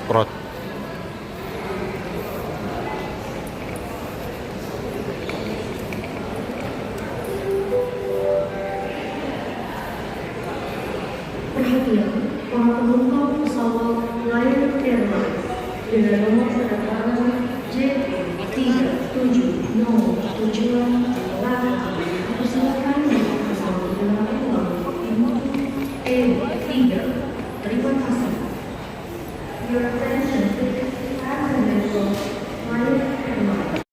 semprot. Perhatian, para penumpang pesawat Lion Airlines dengan nomor penerbangan JE370 tujuan Jakarta dipersilakan naik pesawat udara ulang E3. Terima kasih. Your attention please. Passengers of Lion Airlines.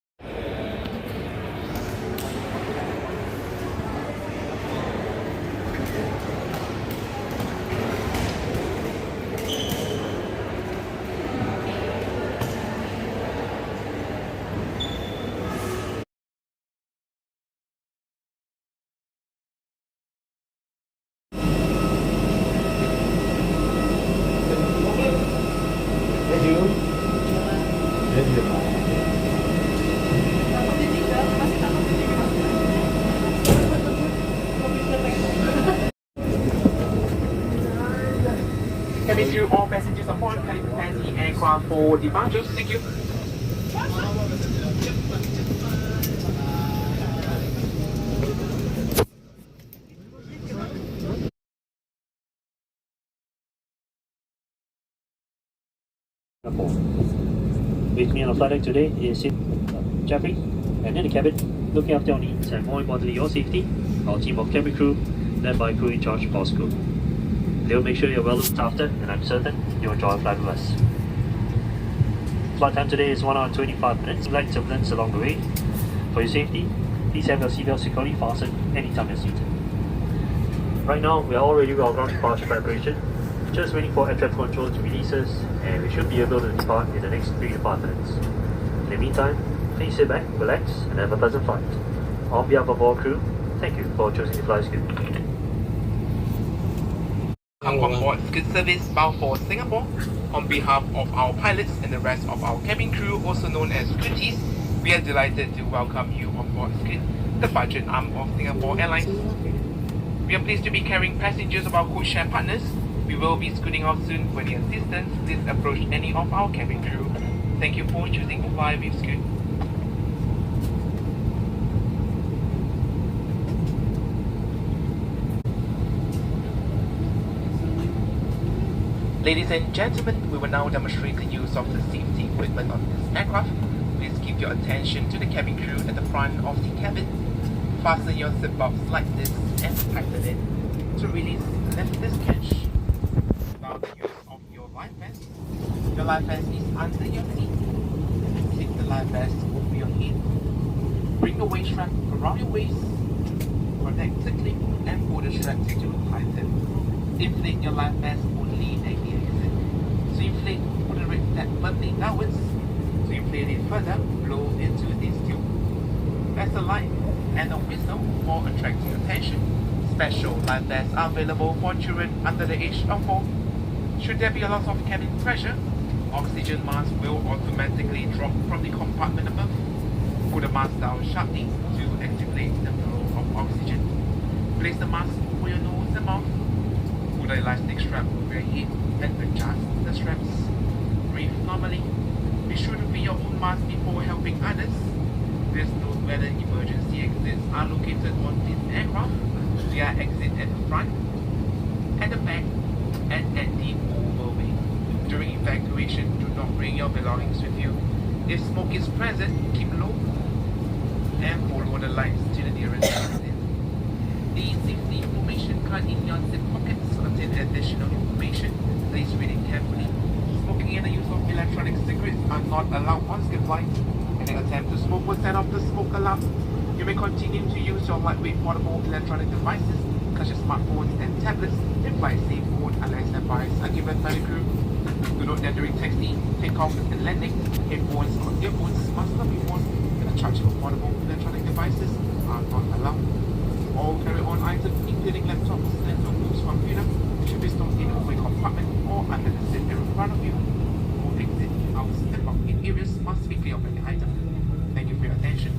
Cabin crew, all passengers aboard, kindly prepare the aircraft for departure. Thank you. With me on the flight deck today is Jeffrey, and in the cabin, looking after your needs and more importantly your safety, our team of cabin crew, led by crew in charge Paul School. They'll make sure you're well looked after, and I'm certain you'll enjoy a flight with us. Flight time today is 1 hour and 25 minutes. Light turbulence along the way. For your safety, please have your seatbelt securely fastened anytime you're seated. Right now, we are all ready with our ground departure preparation. Just waiting for air traffic control to release us, and we should be able to depart in the next 3 to 5 minutes. In the meantime, please sit back, relax, and have a pleasant flight. On behalf of all crew, thank you for choosing to fly Scoot. Come on board Scoot service bound for Singapore. On behalf of our pilots and the rest of our cabin crew, also known as Scooties, we are delighted to welcome you on board Scoot, the budget arm of Singapore Airlines. We are pleased to be carrying passengers of our codeshare partners. We will be scooting off soon. For the assistance, please approach any of our cabin crew. Thank you for choosing to fly with Scoot. Ladies and gentlemen, we will now demonstrate the use of the safety equipment on this aircraft. Please keep your attention to the cabin crew at the front of the cabin. Fasten your seatbelts like this and tighten it. To release, lift this catch. Without the use of your life vest. Your life vest is under your seat. Slip the life vest over your head. Bring the waist strap around your waist. Connect the clip and pull the strap to tighten. Inflate your life vest only at the exit. So inflate, put the red flag firmly downwards. To inflate it further, blow into this tube. That's the light and a whistle for attracting attention. Special life vests are available for children under the age of 4. Should there be a loss of cabin pressure, oxygen mask will automatically drop from the compartment above. Put the mask down sharply to activate the flow of oxygen. Place the mask over your nose and mouth. Put an elastic strap over your head and adjust the straps. Breathe normally. Be sure to fit your own mask before helping others. Please note whether emergency exits are located on this aircraft. There are exits at the front, at the back, and at the overway. During evacuation, do not bring your belongings with you. If smoke is present, keep low and follow the lights to the nearest exit. The safety information card in your zip pockets contain additional information. Please read it carefully. Smoking and the use of electronic cigarettes are not allowed on skip flight. Any attempt to smoke will set off the smoke alarm. You may continue to use your lightweight portable electronic devices, such as smartphones and tablets, in flight safe mode unless advice are given by the crew. Do note that during taxi, takeoff, and landing, headphones or earphones must not be worn, and the charge of portable electronic devices are not allowed. All carry-on items, including laptops and notebooks from computer, should be stored in a overhead compartment or under the seat in front of you. All exit, outs, and lock-in areas must be clear of any item. Thank you for your attention.